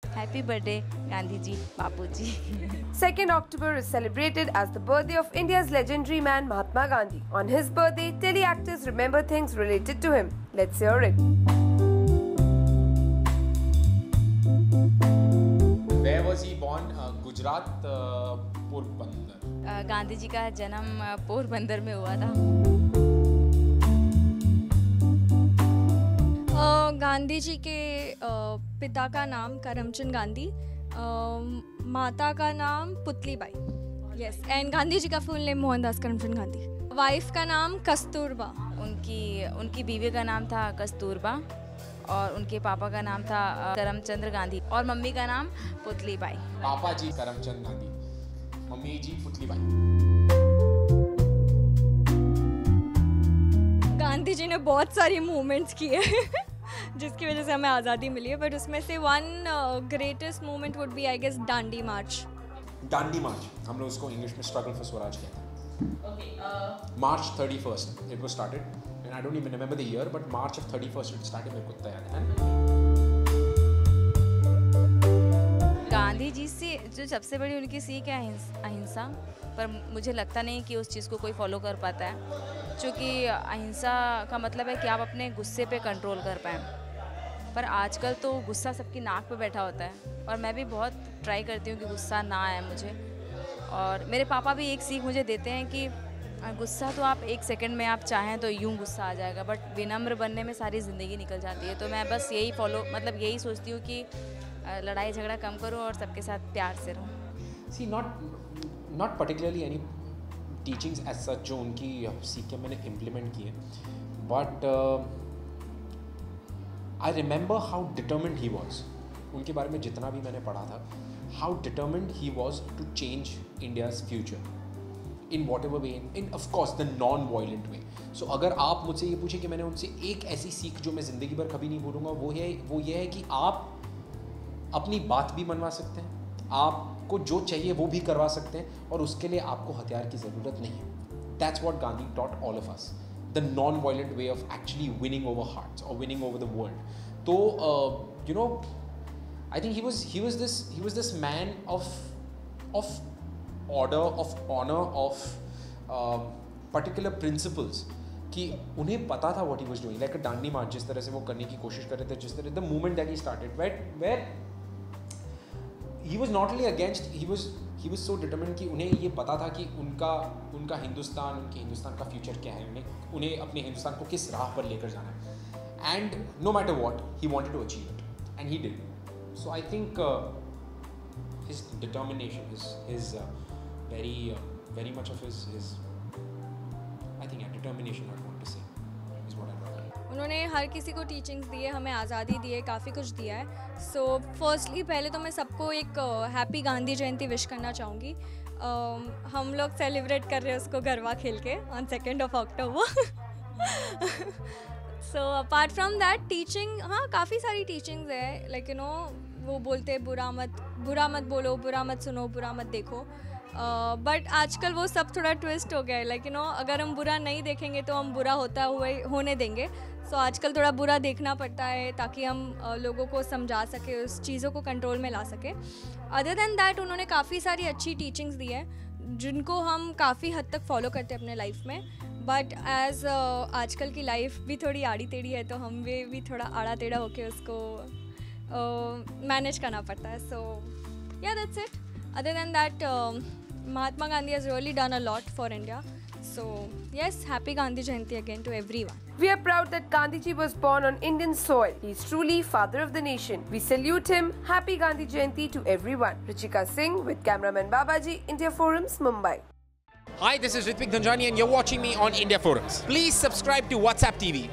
Happy birthday, Gandhi ji, Bapu ji. 2nd October is celebrated as the birthday of India's legendary man Mahatma Gandhi. On his birthday, tele-actors remember things related to him. Let's hear it. Where was he born? Gujarat, Porbandar. Gandhi ji का जन्म पोरबंदर में हुआ था. गांधी जी के पिता का नाम करमचंद गांधी, माता का नाम पुतलीबाई. यस, एंड गांधी जी का full name Mohandas Karamchand Gandhi. Wife का नाम कस्तूरबा. उनकी बीवी का नाम था कस्तूरबा और उनके पापा का नाम था करमचंद गांधी और मम्मी का नाम पुतलीबाई. पापा जी करमचंद गांधी, मम्मी जी पुतलीबाई. गांधी जी ने बहुत सारी मूवमेंट्स किए जिसकी वजह से हमें आज़ादी मिली है, बट उसमें से one greatest movement would be I guess Dandi march. Dandi march, हम लोग उसको इंग्लिश में स्ट्रगल फॉर स्वराज कहते हैं. March 31st it was started and I don't even remember the year, but March of 31st it started. मेरे को इतना याद है. गांधी जी से जो सबसे बड़ी उनकी सीख है अहिंसा, पर मुझे लगता नहीं कि उस चीज़ को कोई फॉलो कर पाता है, क्योंकि अहिंसा का मतलब है कि आप अपने गुस्से पे कंट्रोल कर पाएँ. पर आजकल तो गुस्सा सबकी नाक पे बैठा होता है और मैं भी बहुत ट्राई करती हूँ कि गुस्सा ना आए मुझे. और मेरे पापा भी एक सीख मुझे देते हैं कि गुस्सा तो आप एक सेकंड में आप चाहें तो यूं गुस्सा आ जाएगा, बट विनम्र बनने में सारी ज़िंदगी निकल जाती है. तो मैं बस यही सोचती हूँ कि लड़ाई झगड़ा कम करूँ और सबके साथ प्यार से रहूँ. See, not particularly any teachings as such जो उनकी सीख के मैंने implement किए, but I remember how determined he was. उनके बारे में जितना भी मैंने पढ़ा था, how determined he was to change India's future in whatever way, in of course the non-violent way. So अगर आप मुझसे ये पूछे कि मैंने उनसे एक ऐसी सीख जो मैं ज़िंदगी भर कभी नहीं भूलूंगा, वो ये है कि आप अपनी बात भी मनवा सकते हैं, आपको जो चाहिए वो भी करवा सकते हैं और उसके लिए आपको हथियार की ज़रूरत नहीं है. That's what Gandhi taught all of us. The non-violent way of actually winning over hearts or winning over the world. So you know, I think he was this man of order, of honor, of particular principles. कि उन्हें पता था what he was doing. Like a Dandi March, जिस तरह से वो करने की कोशिश कर रहे थे, जिस तरह the movement that he started, where he was not only against, he was so determined कि उन्हें ये पता था कि उनका हिंदुस्तान का फ्यूचर क्या है, उन्हें अपने हिंदुस्तान को किस राह पर लेकर जाना है. And no matter what, he wanted to achieve it, and he did. So I think his determination, his very much of his I think determination, I want to say, is what I love. उन्होंने हर किसी को teachings दी है, हमें आज़ादी दी है, काफ़ी कुछ दिया है. सो फर्स्टली पहले तो मैं सबको एक हैप्पी गांधी जयंती विश करना चाहूँगी. हम लोग सेलिब्रेट कर रहे हैं उसको गरबा खेल के on 2nd of October. So apart from that teaching, हाँ काफ़ी सारी टीचिंग्स है. लाइक यू नो, वो बोलते हैं बुरा मत बोलो, बुरा मत सुनो, बुरा मत देखो. बट आजकल वो सब थोड़ा ट्विस्ट हो गया है. लाइक यू नो, अगर हम बुरा नहीं देखेंगे तो हम बुरा होने देंगे. सो आजकल थोड़ा बुरा देखना पड़ता है ताकि हम लोगों को समझा सके, उस चीज़ों को कंट्रोल में ला सके. अदर दैन दैट उन्होंने काफ़ी सारी अच्छी टीचिंग्स दी है जिनको हम काफ़ी हद तक फॉलो करते हैं अपने लाइफ में. बट एज आजकल की लाइफ भी थोड़ी आड़ी टेढ़ी है, तो हम भी थोड़ा आड़ा टेढ़ा होके उसको मैनेज करना पड़ता है. सो या that's it. Other than that Mahatma Gandhi has really done a lot for India. So yes, happy Gandhi Jayanti again to everyone. We are proud that Gandhiji was born on Indian soil. He is truly father of the nation. We salute him. Happy Gandhi Jayanti to everyone. Ruchika Singh with cameraman Babaji, India Forums, Mumbai. Hi, this is Ritvik Dhanjani and you're watching me on India Forums. Please subscribe to WhatsApp TV.